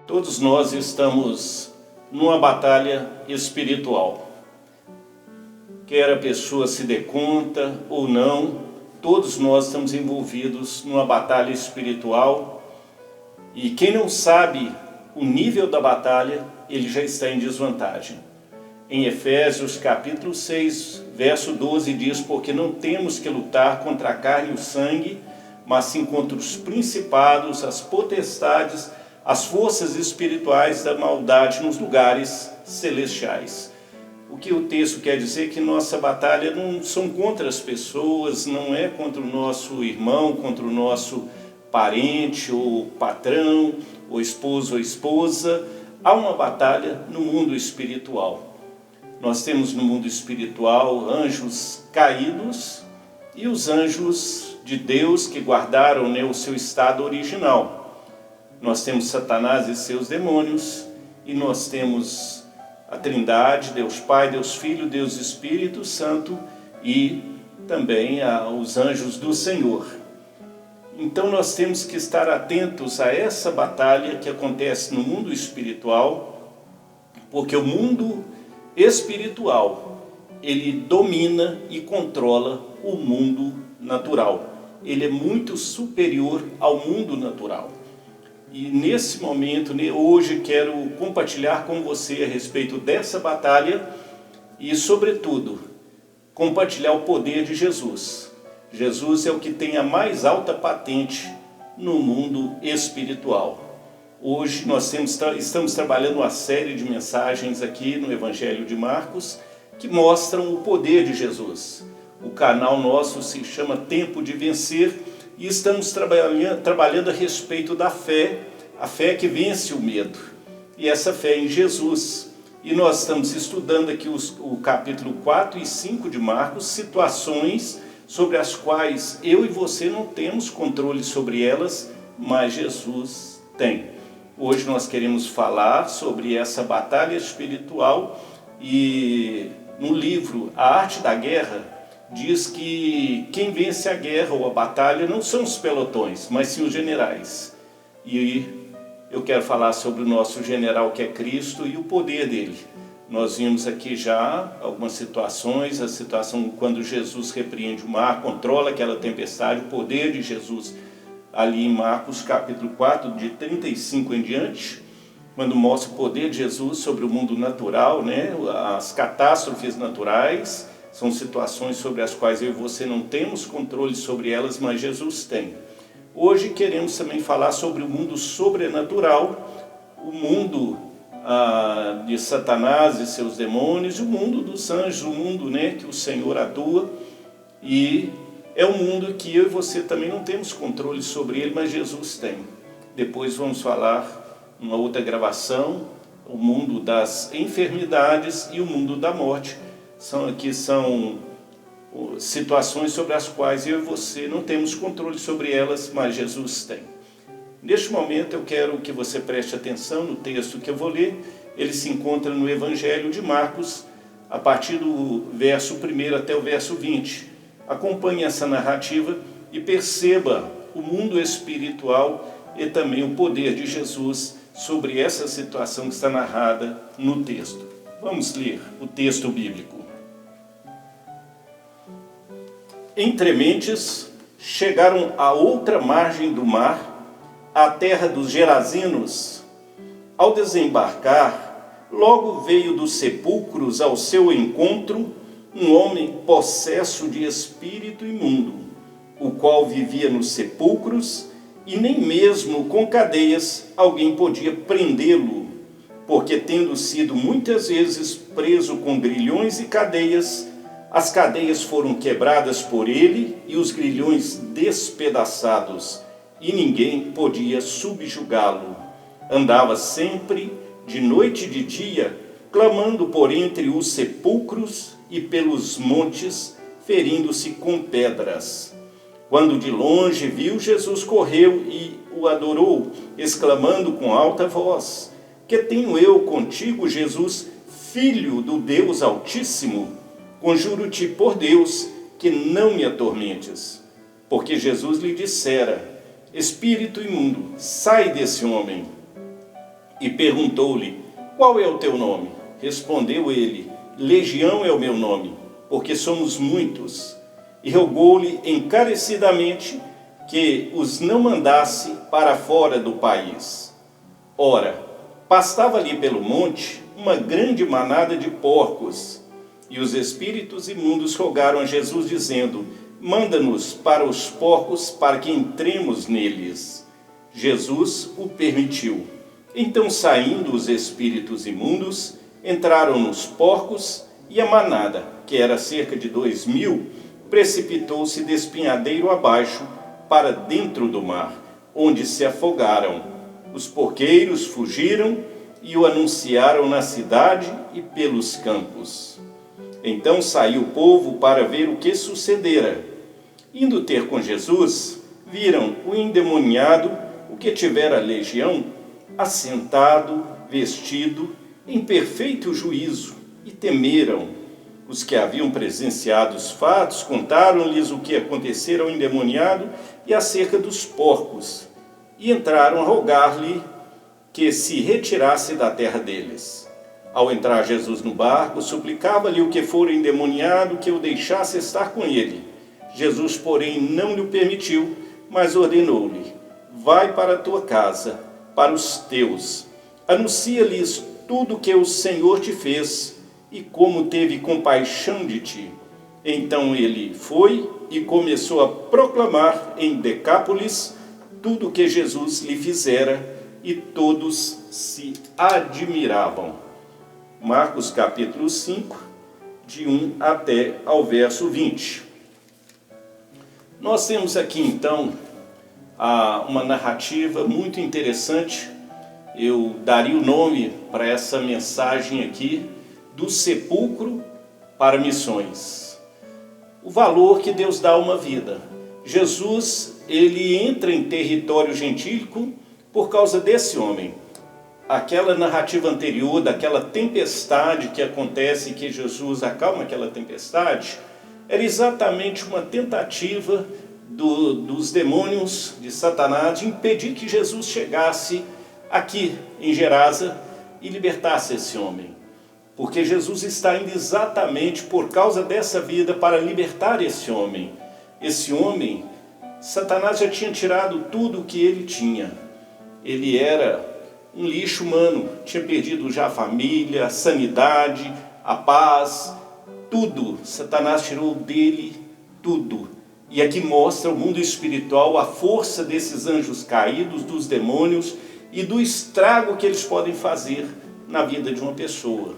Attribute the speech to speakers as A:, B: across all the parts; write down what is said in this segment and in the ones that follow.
A: Todos nós estamos numa batalha espiritual. Quer a pessoa se dê conta ou não, todos nós estamos envolvidos numa batalha espiritual. E quem não sabe o nível da batalha, ele já está em desvantagem. Em Efésios capítulo 6, verso 12 diz: porque não temos que lutar contra a carne e o sangue, mas sim contra os principados, as potestades, as forças espirituais da maldade nos lugares celestiais. O que o texto quer dizer é que nossa batalha não são contra as pessoas, não é contra o nosso irmão, contra o nosso parente, ou patrão, ou esposo ou esposa. Há uma batalha no mundo espiritual. Nós temos no mundo espiritual anjos caídos e os anjos de Deus que guardaram o seu estado original. Nós temos Satanás e seus demônios, e nós temos a Trindade, Deus Pai, Deus Filho, Deus Espírito Santo, e também os anjos do Senhor. Então nós temos que estar atentos a essa batalha que acontece no mundo espiritual, porque o mundo espiritual, ele domina e controla o mundo natural. Ele é muito superior ao mundo natural. E nesse momento, hoje, quero compartilhar com você a respeito dessa batalha e, sobretudo, compartilhar o poder de Jesus. Jesus é o que tem a mais alta patente no mundo espiritual. Hoje nós estamos trabalhando uma série de mensagens aqui no Evangelho de Marcos que mostram o poder de Jesus. O canal nosso se chama Tempo de Vencer e estamos trabalhando a respeito da fé, a fé que vence o medo. E essa fé em Jesus. E nós estamos estudando aqui o capítulo 4 e 5 de Marcos, situações sobre as quais eu e você não temos controle sobre elas, mas Jesus tem. Hoje nós queremos falar sobre essa batalha espiritual e no livro A Arte da Guerra diz que quem vence a guerra ou a batalha não são os pelotões, mas sim os generais. E eu quero falar sobre o nosso general que é Cristo e o poder dele. Nós vimos aqui já algumas situações, a situação quando Jesus repreende o mar, controla aquela tempestade, o poder de Jesus ali em Marcos capítulo 4, de 35 em diante, quando mostra o poder de Jesus sobre o mundo natural, as catástrofes naturais, são situações sobre as quais eu e você não temos controle sobre elas, mas Jesus tem. Hoje queremos também falar sobre o mundo sobrenatural, o mundo de Satanás e seus demônios, o mundo dos anjos, o mundo que o Senhor atua, e é um mundo que eu e você também não temos controle sobre ele, mas Jesus tem. Depois vamos falar, numa outra gravação, o mundo das enfermidades e o mundo da morte. São situações sobre as quais eu e você não temos controle sobre elas, mas Jesus tem. Neste momento eu quero que você preste atenção no texto que eu vou ler. Ele se encontra no Evangelho de Marcos, a partir do verso 1 até o verso 20. Acompanhe essa narrativa e perceba o mundo espiritual e também o poder de Jesus sobre essa situação que está narrada no texto. Vamos ler o texto bíblico. Entre mentes, chegaram à outra margem do mar, à terra dos Gerazenos. Ao desembarcar, logo veio dos sepulcros ao seu encontro um homem possesso de espírito imundo, o qual vivia nos sepulcros, e nem mesmo com cadeias alguém podia prendê-lo, porque tendo sido muitas vezes preso com grilhões e cadeias, as cadeias foram quebradas por ele e os grilhões despedaçados, e ninguém podia subjugá-lo. Andava sempre, de noite e de dia, clamando por entre os sepulcros e pelos montes, ferindo-se com pedras. Quando de longe viu, Jesus correu e o adorou, exclamando com alta voz: que tenho eu contigo, Jesus, Filho do Deus Altíssimo? Conjuro-te por Deus que não me atormentes. Porque Jesus lhe dissera: espírito imundo, sai desse homem. e perguntou-lhe: qual é o teu nome? Respondeu ele: Legião é o meu nome, porque somos muitos. E rogou-lhe encarecidamente que os não mandasse para fora do país. Ora, pastava ali pelo monte uma grande manada de porcos, e os espíritos imundos rogaram a Jesus, dizendo: manda-nos para os porcos, para que entremos neles. Jesus o permitiu. Então, saindo os espíritos imundos, entraram nos porcos, e a manada, que era cerca de 2.000, precipitou-se despenhadeiro abaixo para dentro do mar, onde se afogaram. Os porqueiros fugiram e o anunciaram na cidade e pelos campos. Então saiu o povo para ver o que sucedera. Indo ter com Jesus, viram o endemoniado, o que tivera legião, assentado, vestido, em perfeito juízo, e temeram. Os que haviam presenciado os fatos contaram-lhes o que acontecera ao endemoniado e acerca dos porcos, e entraram a rogar-lhe que se retirasse da terra deles. Ao entrar Jesus no barco, suplicava-lhe o que fora endemoniado que o deixasse estar com ele. Jesus, porém, não lhe permitiu, mas ordenou-lhe: vai para a tua casa, para os teus, anuncia-lhes tudo o que o Senhor te fez e como teve compaixão de ti. Então ele foi e começou a proclamar em Decápolis tudo o que Jesus lhe fizera, e todos se admiravam. Marcos capítulo 5, de 1 até ao verso 20. Nós temos aqui então uma narrativa muito interessante. Eu daria o nome para essa mensagem aqui: do sepulcro para missões. O valor que Deus dá a uma vida. Jesus, ele entra em território gentílico por causa desse homem. Aquela narrativa anterior, daquela tempestade que acontece, que Jesus acalma aquela tempestade, era exatamente uma tentativa dos demônios, de Satanás, de impedir que Jesus chegasse aqui em Gerasa e libertasse esse homem. Porque Jesus está indo exatamente por causa dessa vida para libertar esse homem. Esse homem, Satanás já tinha tirado tudo o que ele tinha. Ele era um lixo humano, tinha perdido já a família, a sanidade, a paz, tudo. Satanás tirou dele tudo. E aqui mostra o mundo espiritual, a força desses anjos caídos, dos demônios e do estrago que eles podem fazer na vida de uma pessoa.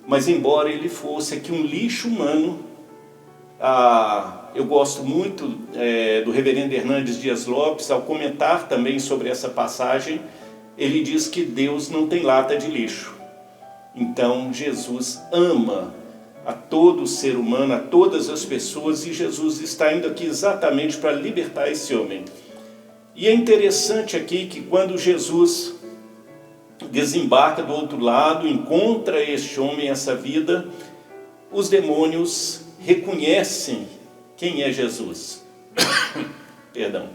A: Mas embora ele fosse aqui um lixo humano, eu gosto muito do reverendo Hernandes Dias Lopes, ao comentar também sobre essa passagem, ele diz que Deus não tem lata de lixo. Então Jesus ama a todo ser humano, a todas as pessoas, e Jesus está indo aqui exatamente para libertar esse homem. E é interessante aqui que quando Jesus desembarca do outro lado, encontra este homem, essa vida, os demônios reconhecem quem é Jesus. Perdão.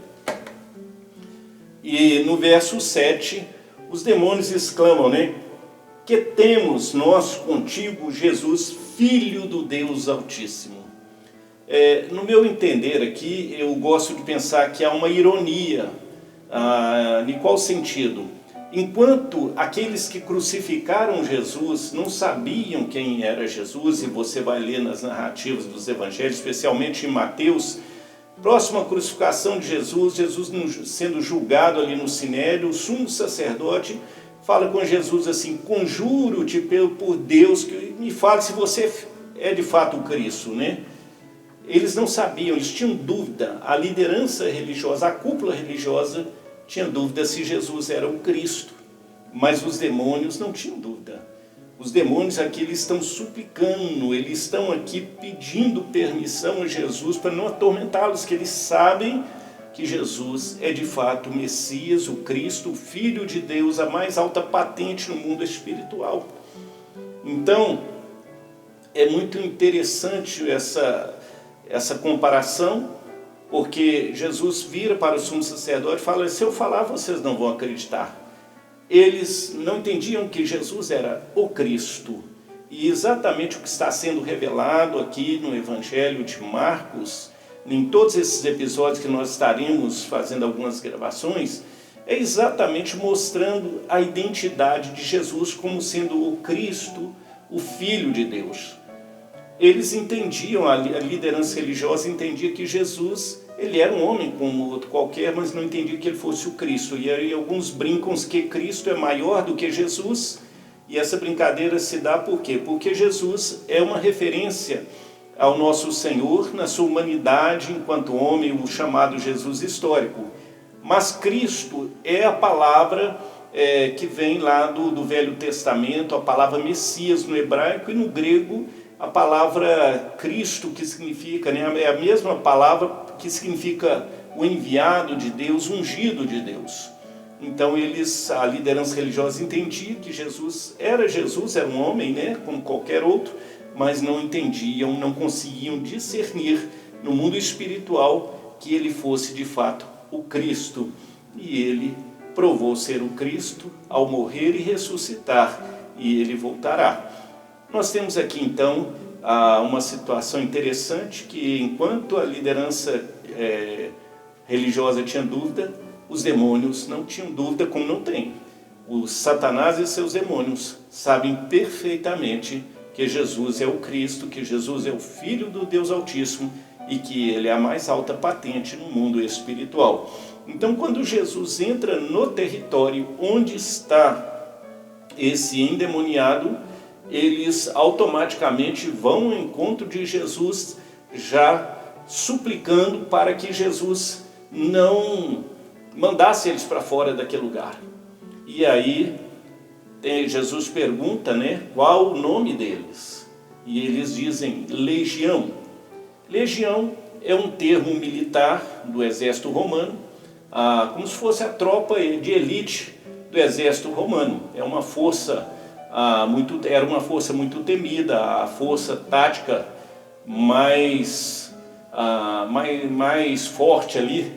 A: E no verso 7, os demônios exclamam, que temos nós contigo, Jesus, Filho do Deus Altíssimo. No meu entender aqui, eu gosto de pensar que há uma ironia. Em qual sentido? Enquanto aqueles que crucificaram Jesus não sabiam quem era Jesus, e você vai ler nas narrativas dos evangelhos, especialmente em Mateus, próximo à crucificação de Jesus, Jesus sendo julgado ali no Sinédrio, o sumo sacerdote fala com Jesus assim: conjuro-te por Deus que me fale se você é de fato o Cristo, Eles não sabiam, eles tinham dúvida. A liderança religiosa, a cúpula religiosa, tinha dúvida se Jesus era o Cristo, mas os demônios não tinham dúvida. Os demônios aqui, eles estão suplicando, eles estão aqui pedindo permissão a Jesus para não atormentá-los, que eles sabem que Jesus é de fato o Messias, o Cristo, o Filho de Deus, a mais alta patente no mundo espiritual. Então, é muito interessante essa comparação, porque Jesus vira para o sumo sacerdote e fala: se eu falar, vocês não vão acreditar. eles não entendiam que Jesus era o Cristo. E exatamente o que está sendo revelado aqui no Evangelho de Marcos, em todos esses episódios que nós estaremos fazendo algumas gravações, é exatamente mostrando a identidade de Jesus como sendo o Cristo, o Filho de Deus. Eles entendiam, a liderança religiosa entendia que Jesus, ele era um homem como outro qualquer, mas não entendia que ele fosse o Cristo. E aí alguns brincam que Cristo é maior do que Jesus, e essa brincadeira se dá por quê? Porque Jesus é uma referência ao nosso Senhor na sua humanidade enquanto homem, o chamado Jesus histórico. Mas Cristo é a palavra que vem lá do Velho Testamento, a palavra Messias no hebraico, e no grego a palavra Cristo, que significa, é a mesma palavra que significa o enviado de Deus, ungido de Deus. Então a liderança religiosa entendia que Jesus era um homem, como qualquer outro, mas não entendiam, não conseguiam discernir no mundo espiritual que ele fosse de fato o Cristo. E ele provou ser o Cristo ao morrer e ressuscitar, e ele voltará. Nós temos aqui então uma situação interessante, que enquanto a liderança religiosa tinha dúvida, os demônios não tinham dúvida, como não tem. O Satanás e seus demônios sabem perfeitamente que Jesus é o Cristo, que Jesus é o Filho do Deus Altíssimo e que ele é a mais alta patente no mundo espiritual. Então, quando Jesus entra no território onde está esse endemoniado, eles automaticamente vão ao encontro de Jesus, já suplicando para que Jesus não mandasse eles para fora daquele lugar. E aí Jesus pergunta, qual o nome deles? E eles dizem legião. Legião é um termo militar do exército romano, como se fosse a tropa de elite do exército romano. Era uma força muito temida, a força tática mais forte ali,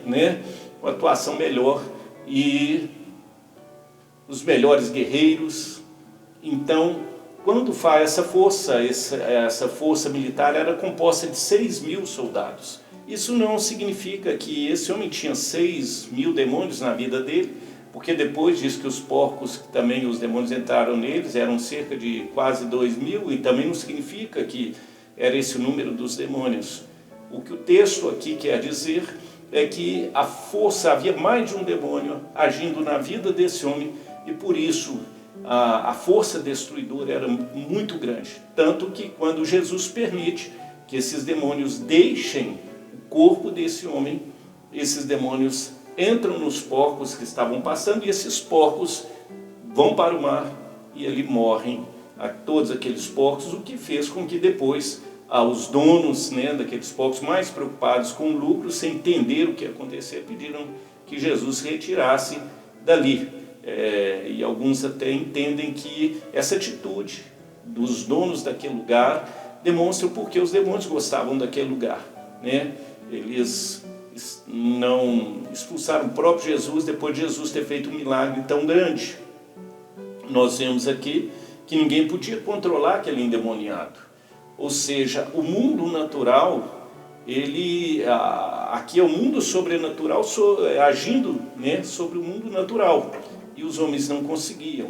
A: uma atuação melhor e os melhores guerreiros. Então, quando faz essa força militar era composta de 6.000 soldados. Isso não significa que esse homem tinha 6.000 demônios na vida dele, porque depois diz que os porcos, que também os demônios entraram neles, eram cerca de quase 2.000, e também não significa que era esse o número dos demônios. O que o texto aqui quer dizer é que havia mais de um demônio agindo na vida desse homem, e por isso a força destruidora era muito grande. Tanto que quando Jesus permite que esses demônios deixem o corpo desse homem, esses demônios entram nos porcos que estavam passando, e esses porcos vão para o mar e ali morrem todos aqueles porcos, o que fez com que depois os donos daqueles porcos, mais preocupados com o lucro, sem entender o que ia acontecer, pediram que Jesus se retirasse dali. E alguns até entendem que essa atitude dos donos daquele lugar demonstra porque os demônios gostavam daquele lugar. Eles não expulsaram o próprio Jesus depois de Jesus ter feito um milagre tão grande. Nós vemos aqui que ninguém podia controlar aquele endemoniado. Ou seja, o mundo natural, aqui é o mundo sobrenatural agindo sobre o mundo natural. E os homens não conseguiam.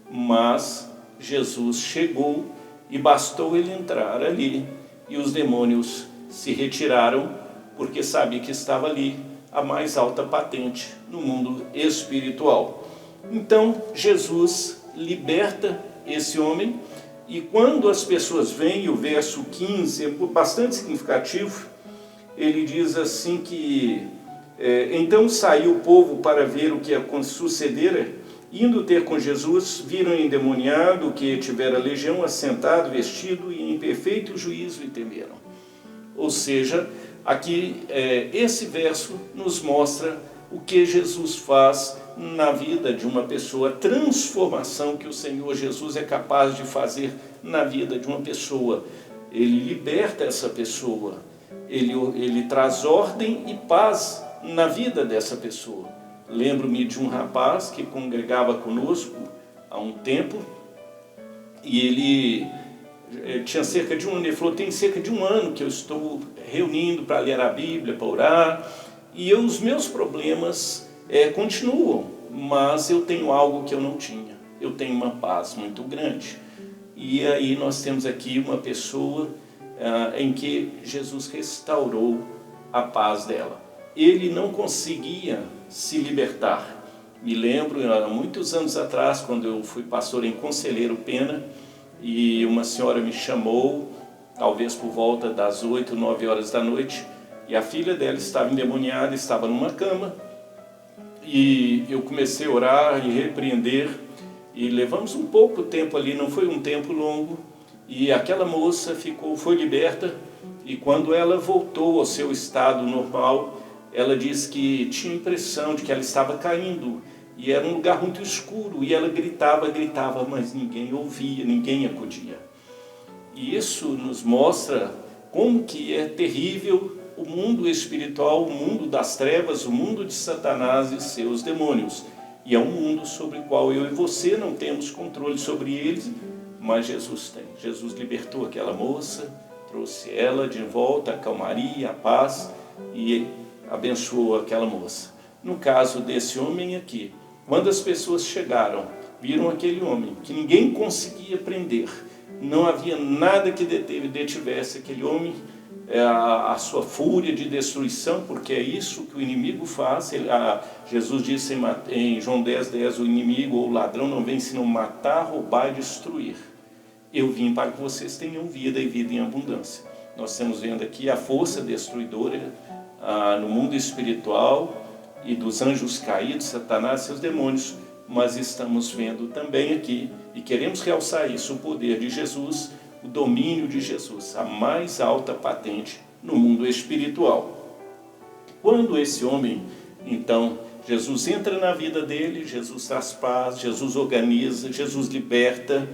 A: Mas Jesus chegou e bastou ele entrar ali. E os demônios se retiraram, porque sabia que estava ali a mais alta patente no mundo espiritual. Então Jesus liberta esse homem, e quando as pessoas veem, o verso 15 é bastante significativo, ele diz assim que então saiu o povo para ver o que sucedera, indo ter com Jesus, viram o endemoniado que tivera legião assentado, vestido e em perfeito juízo, e temeram. Ou seja, aqui esse verso nos mostra o que Jesus faz na vida de uma pessoa, a transformação que o Senhor Jesus é capaz de fazer na vida de uma pessoa. Ele liberta essa pessoa, ele traz ordem e paz na vida dessa pessoa. lembro-me de um rapaz que congregava conosco há um tempo, e ele tinha cerca de um ano, ele falou, tem cerca de um ano que eu estou reunindo para ler a Bíblia, para orar, e os meus problemas continuam, mas eu tenho algo que eu não tinha, eu tenho uma paz muito grande. E aí nós temos aqui uma pessoa em que Jesus restaurou a paz dela. Ele não conseguia se libertar. Me lembro, há muitos anos atrás, quando eu fui pastor em Conselheiro Pena, e uma senhora me chamou, talvez por volta das 8, 9 horas da noite, e a filha dela estava endemoniada, estava numa cama, e eu comecei a orar e repreender, e levamos um pouco tempo ali, não foi um tempo longo, e aquela moça foi liberta, e quando ela voltou ao seu estado normal, ela disse que tinha a impressão de que ela estava caindo, e era um lugar muito escuro, e ela gritava, mas ninguém ouvia, ninguém acudia. E isso nos mostra como que é terrível o mundo espiritual, o mundo das trevas, o mundo de Satanás e seus demônios. E é um mundo sobre o qual eu e você não temos controle sobre eles, mas Jesus tem. Jesus libertou aquela moça, trouxe ela de volta à calmaria, à paz, e abençoou aquela moça. No caso desse homem aqui, quando as pessoas chegaram, viram aquele homem que ninguém conseguia prender, não havia nada que detivesse aquele homem, a sua fúria de destruição, porque é isso que o inimigo faz. Jesus disse em João 10:10, o inimigo ou o ladrão não vem senão matar, roubar e destruir. Eu vim para que vocês tenham vida e vida em abundância. Nós estamos vendo aqui a força destruidora no mundo espiritual e dos anjos caídos, Satanás e seus demônios, mas estamos vendo também aqui, e queremos realçar isso, o poder de Jesus, o domínio de Jesus, a mais alta patente no mundo espiritual. Quando esse homem, então, Jesus entra na vida dele, Jesus traz paz, Jesus organiza, Jesus liberta,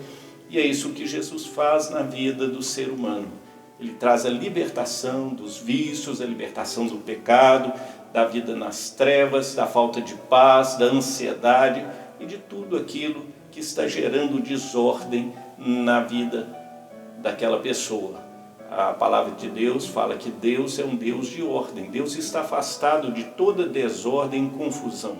A: e é isso que Jesus faz na vida do ser humano. Ele traz a libertação dos vícios, a libertação do pecado, da vida nas trevas, da falta de paz, da ansiedade e de tudo aquilo que está gerando desordem na vida daquela pessoa. A palavra de Deus fala que Deus é um Deus de ordem. Deus está afastado de toda desordem e confusão.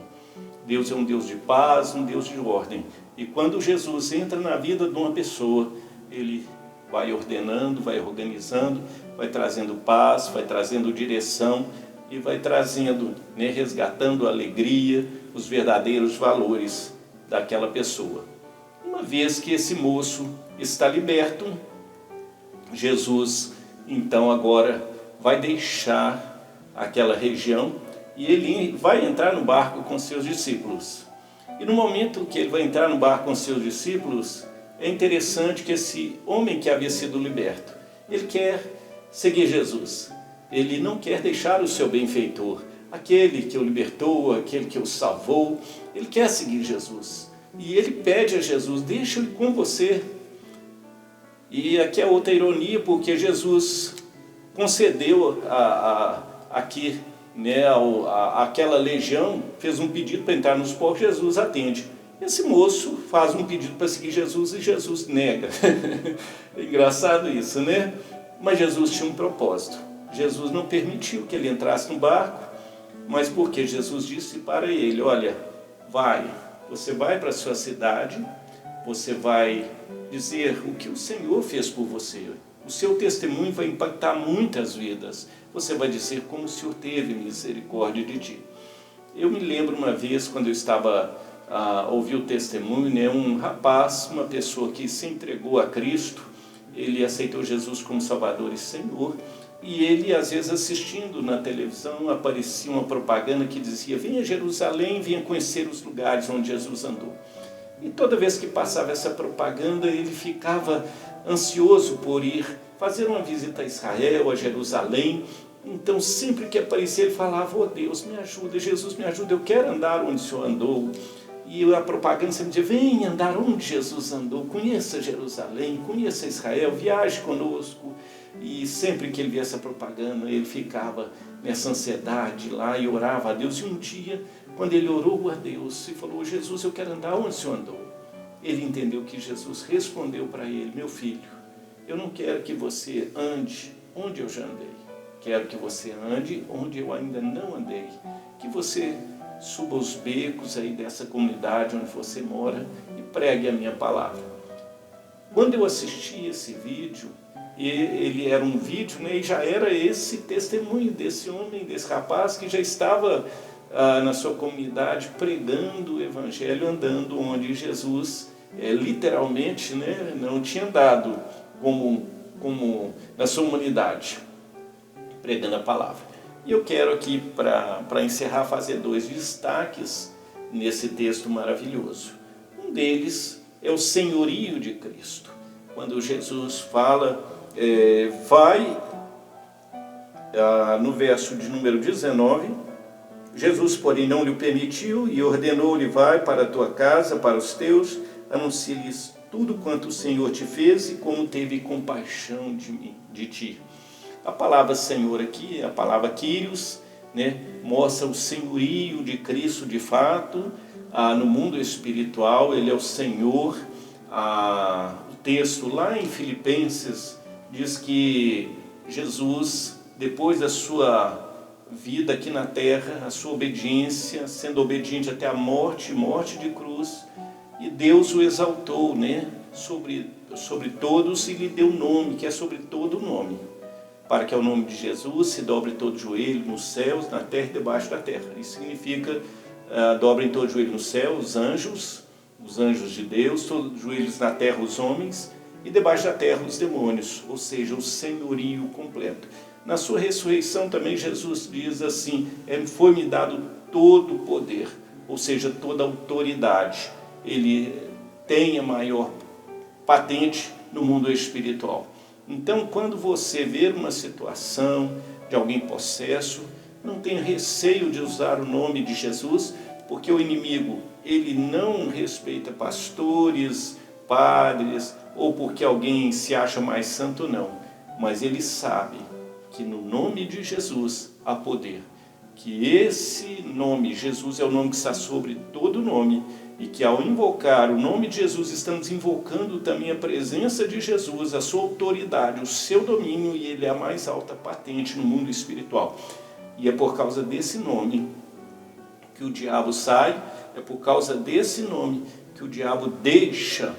A: Deus é um Deus de paz, um Deus de ordem. E quando Jesus entra na vida de uma pessoa, Ele vai ordenando, vai organizando, vai trazendo paz, vai trazendo direção e vai trazendo, resgatando a alegria, os verdadeiros valores daquela pessoa. Uma vez que esse moço está liberto, Jesus, então, agora vai deixar aquela região e ele vai entrar no barco com seus discípulos. E no momento que ele vai entrar no barco com seus discípulos, é interessante que esse homem que havia sido liberto, ele quer seguir Jesus. Ele não quer deixar o seu benfeitor, aquele que o libertou, aquele que o salvou. Ele quer seguir Jesus. E ele pede a Jesus, deixa ele com você. E aqui é outra ironia, porque Jesus concedeu aqui, aquela legião, fez um pedido para entrar nos povos, Jesus atende. Esse moço faz um pedido para seguir Jesus e Jesus nega. É engraçado isso, né? Mas Jesus tinha um propósito. Jesus não permitiu que ele entrasse no barco, mas porque Jesus disse para ele, olha, você vai para a sua cidade, você vai dizer o que o Senhor fez por você. O seu testemunho vai impactar muitas vidas. Você vai dizer como o Senhor teve misericórdia de ti. Eu me lembro uma vez, quando eu estava ouvi o testemunho, um rapaz, uma pessoa que se entregou a Cristo, ele aceitou Jesus como Salvador e Senhor, e ele, às vezes, assistindo na televisão, aparecia uma propaganda que dizia, venha a Jerusalém, venha conhecer os lugares onde Jesus andou. E toda vez que passava essa propaganda, ele ficava ansioso por ir fazer uma visita a Israel, a Jerusalém. Então, sempre que aparecia, ele falava, oh Deus, me ajuda, Jesus me ajuda, eu quero andar onde o Senhor andou. E a propaganda sempre dizia, vem andar onde Jesus andou, conheça Jerusalém, conheça Israel, viaje conosco. E sempre que ele via essa propaganda, ele ficava nessa ansiedade lá e orava a Deus. E um dia, quando ele orou a Deus e falou: Jesus, eu quero andar onde o Senhor andou. Ele entendeu que Jesus respondeu para ele: meu filho, eu não quero que você ande onde eu já andei. Quero que você ande onde eu ainda não andei. Que você suba os becos aí dessa comunidade onde você mora e pregue a minha palavra. Quando eu assisti esse vídeo, ele era um vídeo, né, e já era esse testemunho desse homem, desse rapaz que já estava na sua comunidade pregando o Evangelho, andando onde Jesus literalmente, né, não tinha andado como na sua humanidade, pregando a palavra. E eu quero aqui, para encerrar, fazer 2 destaques nesse texto maravilhoso. Um deles é o senhorio de Cristo. Quando Jesus fala, no verso de número 19, Jesus, porém, não lhe permitiu e ordenou-lhe: vai para a tua casa, para os teus, anuncie-lhes tudo quanto o Senhor te fez e como teve compaixão de ti. A palavra Senhor aqui, a palavra Kyrios, né, mostra o senhorio de Cristo de fato. No mundo espiritual, ele é o Senhor. O texto lá em Filipenses diz que Jesus, depois da sua vida aqui na terra, a sua obediência, sendo obediente até a morte de cruz, e Deus o exaltou, né, sobre todos, e lhe deu um nome, que é sobre todo nome, para que ao nome de Jesus se dobre todo joelho nos céus, na terra e debaixo da terra. Isso significa dobrem todo joelho no céu, os anjos de Deus, todos os joelhos na terra, os homens, e debaixo da terra, os demônios, ou seja, o senhorio completo. Na sua ressurreição também Jesus diz assim: foi-me dado todo o poder, ou seja, toda a autoridade. Ele tem a maior patente no mundo espiritual. Então, quando você ver uma situação de alguém possesso, não tenha receio de usar o nome de Jesus, porque o inimigo, ele não respeita pastores, padres, ou porque alguém se acha mais santo, não. Mas ele sabe que no nome de Jesus há poder. Que esse nome, Jesus, é o nome que está sobre todo nome, e que ao invocar o nome de Jesus, estamos invocando também a presença de Jesus, a sua autoridade, o seu domínio, e ele é a mais alta patente no mundo espiritual. E é por causa desse nome que o diabo sai, é por causa desse nome que o diabo deixa,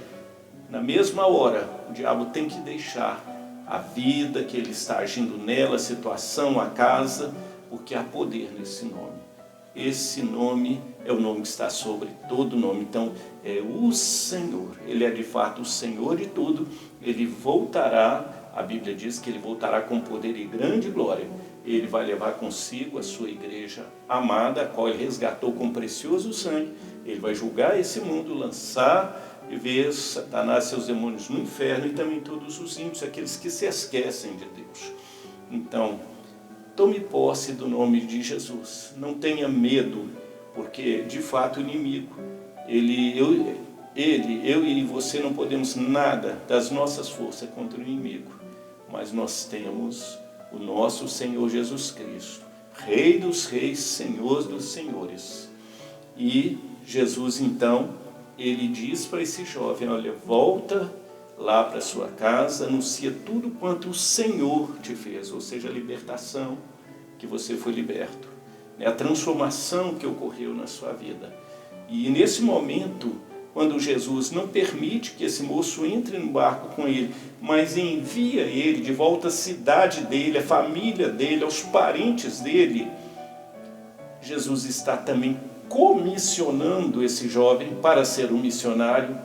A: na mesma hora, o diabo tem que deixar a vida que ele está agindo nela, a situação, a casa, porque há poder nesse nome. Esse nome é o nome que está sobre todo nome. Então, é o Senhor. Ele é de fato o Senhor de tudo. Ele voltará, a Bíblia diz que ele voltará com poder e grande glória. Ele vai levar consigo a sua igreja amada, a qual ele resgatou com precioso sangue. Ele vai julgar esse mundo, lançar e ver Satanás e seus demônios no inferno, e também todos os ímpios, aqueles que se esquecem de Deus. Então, tome posse do nome de Jesus. Não tenha medo, porque de fato o inimigo, eu e você não podemos nada das nossas forças contra o inimigo, mas nós temos o nosso Senhor Jesus Cristo, Rei dos reis, Senhor dos senhores. E Jesus, então, ele diz para esse jovem: olha, volta lá para sua casa, anuncia tudo quanto o Senhor te fez, ou seja, a libertação que você foi liberto, né? A transformação que ocorreu na sua vida. E nesse momento, quando Jesus não permite que esse moço entre no barco com ele, mas envia ele de volta à cidade dele, à família dele, aos parentes dele, Jesus está também comissionando esse jovem para ser um missionário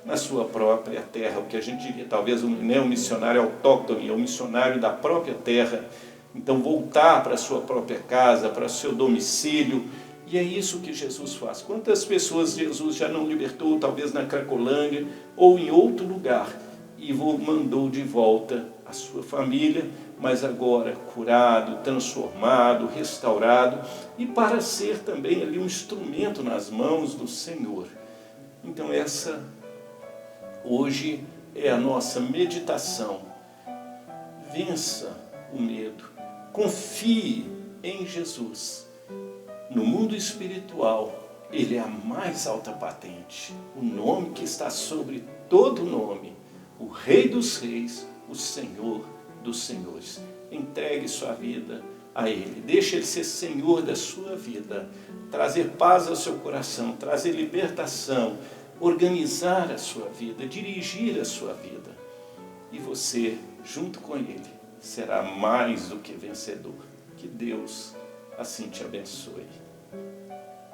A: na sua própria terra, o que a gente diria, talvez não é um missionário autóctone, é um missionário da própria terra. Então, voltar para a sua própria casa, para o seu domicílio, e é isso que Jesus faz. Quantas pessoas Jesus já não libertou, talvez na Cracolândia ou em outro lugar, e mandou de volta a sua família, mas agora curado, transformado, restaurado, e para ser também ali um instrumento nas mãos do Senhor. Então essa hoje é a nossa meditação. Vença o medo, confie em Jesus, No mundo espiritual, Ele é a mais alta patente, o nome que está sobre todo nome, o Rei dos Reis, o Senhor dos Senhores. Entregue sua vida a Ele, deixe Ele ser Senhor da sua vida, trazer paz ao seu coração, trazer libertação, organizar a sua vida, dirigir a sua vida. E você, junto com Ele, será mais do que vencedor. Que Deus assim te abençoe.